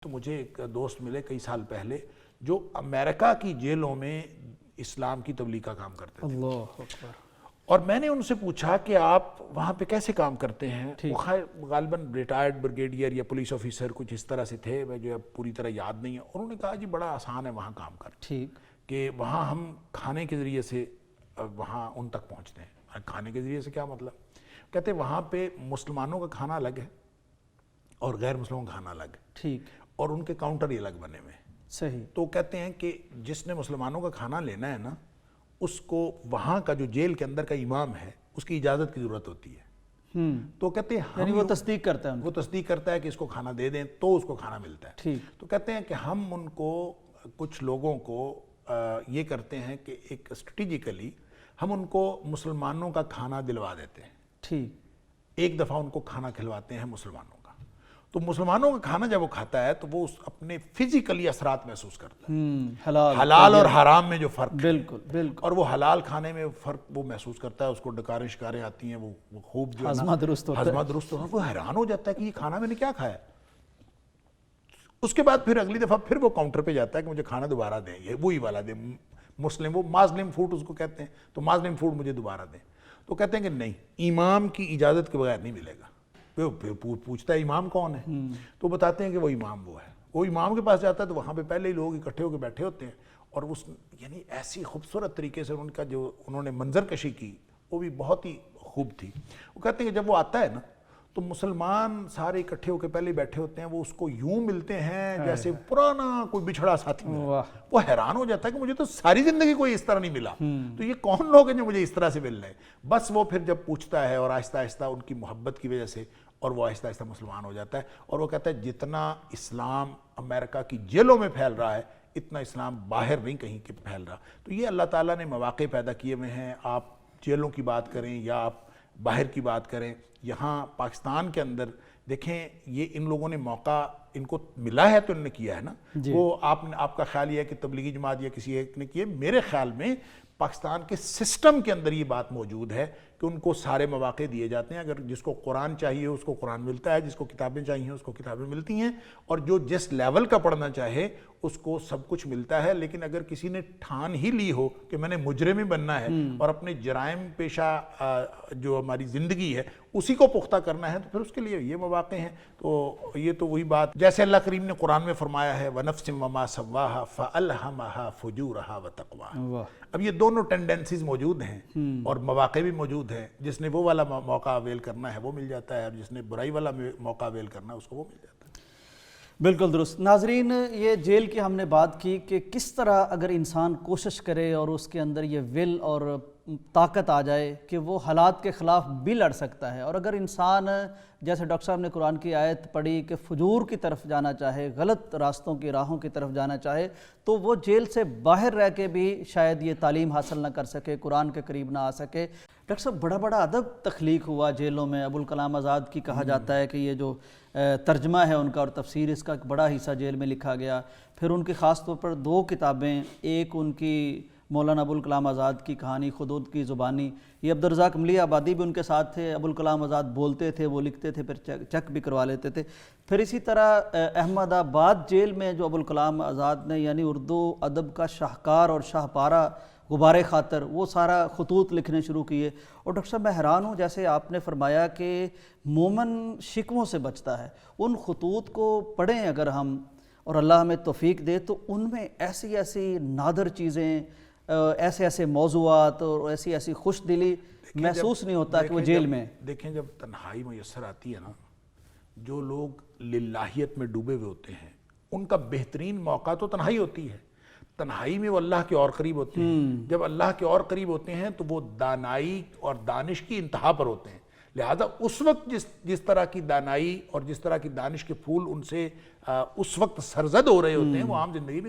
تو مجھے ایک دوست ملے کئی سال پہلے جو امریکہ کی جیلوں میں اسلام کی تبلیغ کا کام کرتے تھے. اللہ اکبر. اور میں نے ان سے پوچھا کہ آپ وہاں پہ کیسے کام کرتے ہیں. وہ غالباً ریٹائرڈ بریگیڈیئر یا پولیس آفیسر کچھ اس طرح سے تھے, جو پوری طرح یاد نہیں ہے. انہوں نے کہا جی بڑا آسان ہے وہاں کام کرنا, ٹھیک کہ وہاں ہم کھانے کے ذریعے سے وہاں ان تک پہنچتے ہیں. کھانے کے ذریعے سے کیا مطلب؟ کہتے ہیں وہاں پہ مسلمانوں کا کھانا الگ ہے اور غیر مسلموں کا کھانا الگ ہے, ٹھیک, اور ان کے کاؤنٹر ہی الگ بنے ہوئے ہیں. صحیح. تو کہتے ہیں کہ جس نے مسلمانوں کا کھانا لینا ہے نا, اس کو وہاں کا جو جیل کے اندر کا امام ہے اس کی اجازت کی ضرورت ہوتی ہے. تو کہتے ہیں یعنی وہ تصدیق کرتا ہے, وہ تصدیق کرتا ہے کہ اس کو کھانا دے دیں تو اس کو کھانا ملتا ہے. ٹھیک. تو کہتے ہیں کہ ہم ان کو کچھ لوگوں کو یہ کرتے ہیں کہ ایک اسٹریٹجیکلی ہم ان کو مسلمانوں کا کھانا دلوا دیتے ہیں. ٹھیک. ایک دفعہ ان کو کھانا کھلواتے ہیں مسلمانوں کا, تو مسلمانوں کا کھانا جب وہ کھاتا ہے تو وہ اپنے فزیکلی اثرات محسوس کرتا ہے. حلال اور حرام میں جو فرق ہے, بالکل بالکل, اور وہ حلال کھانے میں فرق وہ محسوس کرتا ہے. اس کو ڈکاریں شکاریں آتی ہیں, وہ خوب جو ہضمہ درست ہوتا ہے, ہضمہ درست ہوتا ہے. وہ حیران ہو جاتا ہے کہ یہ کھانا میں نے کیا کھایا. اس کے بعد پھر اگلی دفعہ پھر وہ کاؤنٹر پہ جاتا ہے کہ مجھے کھانا دوبارہ دیں, یہ وہی والا دیں. مسلم, وہ مازلم فوڈ اس کو کہتے ہیں, تو مازلم فوڈ مجھے دوبارہ دیں. تو کہتے ہیں کہ نہیں, امام کی اجازت کے بغیر نہیں ملے گا. پوچھتا ہے امام کون ہے, تو بتاتے ہیں کہ وہ امام وہ ہے. وہ امام کے پاس جاتا ہے تو وہاں پہ پہلے ہی لوگ اکٹھے ہو کے بیٹھے ہوتے ہیں, اور اس یعنی ایسی خوبصورت طریقے سے ان کا جو انہوں نے منظر کشی کی وہ بھی بہت ہی خوب تھی. وہ کہتے ہیں کہ جب وہ آتا ہے نا تو مسلمان سارے اکٹھے ہو کے پہلے بیٹھے ہوتے ہیں, وہ اس کو یوں ملتے ہیں جیسے پرانا کوئی بچھڑا ساتھی ملا. وہ حیران ہو جاتا ہے کہ مجھے تو ساری زندگی کوئی اس طرح نہیں ملا, تو یہ کون لوگ ہیں جو مجھے اس طرح سے مل رہے ہیں. بس وہ پھر جب پوچھتا ہے اور آہستہ آہستہ ان کی محبت کی وجہ سے, اور وہ آہستہ آہستہ مسلمان ہو جاتا ہے. اور وہ کہتا ہے جتنا اسلام امریکہ کی جیلوں میں پھیل رہا ہے اتنا اسلام باہر نہیں کہیں کہ پھیل رہا. تو یہ اللہ تعالیٰ نے مواقع پیدا کیے ہوئے ہیں. آپ جیلوں کی بات کریں یا آپ باہر کی بات کریں, یہاں پاکستان کے اندر دیکھیں یہ ان لوگوں نے موقع ان کو ملا ہے تو انہوں نے کیا ہے نا. وہ آپ کا خیال یہ ہے کہ تبلیغی جماعت یا کسی ایک نے کیے. میرے خیال میں پاکستان کے سسٹم کے اندر یہ بات موجود ہے کہ ان کو سارے مواقع دیے جاتے ہیں. اگر جس کو قرآن چاہیے اس کو قرآن ملتا ہے, جس کو کتابیں چاہیے اس کو کتابیں ملتی ہیں, اور جو جس لیول کا پڑھنا چاہے اس کو سب کچھ ملتا ہے. لیکن اگر کسی نے ٹھان ہی لی ہو کہ میں نے مجرم ہی بننا ہے اور اپنے جرائم پیشہ جو ہماری زندگی ہے اسی کو پختہ کرنا ہے, تو پھر اس کے لیے یہ مواقع ہیں. تو یہ تو وہی بات جیسے اللہ کریم نے قرآن میں فرمایا ہے وَنَفْسٍ وَمَا سَوَّاهَا فَأَلْهَمَهَا فُجُورَهَا وَتَقْوَاهَا. اب یہ دونوں ٹینڈنسیز موجود ہیں اور مواقع بھی موجود ہیں. جس نے وہ والا موقع اویل کرنا ہے وہ مل جاتا ہے, اور جس نے برائی والا موقع اویل کرنا ہے اس کو وہ مل جاتا ہے. بالکل درست. ناظرین, یہ جیل کی ہم نے بات کی کہ کس طرح اگر انسان کوشش کرے اور اس کے اندر یہ ول اور طاقت آ جائے کہ وہ حالات کے خلاف بھی لڑ سکتا ہے. اور اگر انسان جیسے ڈاکٹر صاحب نے قرآن کی آیت پڑھی کہ فجور کی طرف جانا چاہے, غلط راستوں کی راہوں کی طرف جانا چاہے, تو وہ جیل سے باہر رہ کے بھی شاید یہ تعلیم حاصل نہ کر سکے, قرآن کے قریب نہ آ سکے. ڈاکٹر صاحب, بڑا بڑا ادب تخلیق ہوا جیلوں میں. ابوالکلام آزاد کی کہا جاتا ہے کہ یہ جو ترجمہ ہے ان کا اور تفسیر, اس کا ایک بڑا حصہ جیل میں لکھا گیا. پھر ان کی خاص طور پر 2 کتابیں, ایک ان کی مولانا ابوالکلام آزاد کی کہانی خدود کی زبانی, یہ عبدالرزاق عملی آبادی بھی ان کے ساتھ تھے. ابوالکلام آزاد بولتے تھے, وہ لکھتے تھے, پھر چیک بھی کروا لیتے تھے. پھر اسی طرح احمد آباد جیل میں جو ابوالکلام آزاد نے یعنی اردو ادب کا شاہکار اور شاہپارہ غبار خاطر, وہ سارا خطوط لکھنے شروع کیے. اور ڈاکٹر صاحب میں حیران ہوں, جیسے آپ نے فرمایا کہ مومن شکووں سے بچتا ہے, ان خطوط کو پڑھیں اگر ہم اور اللہ ہمیں توفیق دے تو ان میں ایسی ایسی نادر چیزیں, ایسے ایسے موضوعات اور ایسی ایسی خوش دلی محسوس نہیں ہوتا کہ وہ جیل میں. دیکھیں جب تنہائی میسر آتی ہے نا, جو لوگ للہیت میں ڈوبے ہوئے ہوتے ہیں ان کا بہترین موقع تو تنہائی ہوتی ہے. تنہائی میں وہ اللہ کے اور قریب ہوتے ہیں. جب اللہ کے اور قریب ہوتے ہیں تو وہ دانائی اور دانش کی انتہا پر ہوتے ہیں. لہذا اس وقت جس طرح کی دانائی اور جس طرح کی دانش کے پھول ان سے اس وقت سرزد ہو رہے ہوتے ہیں وہ عام زندگی میں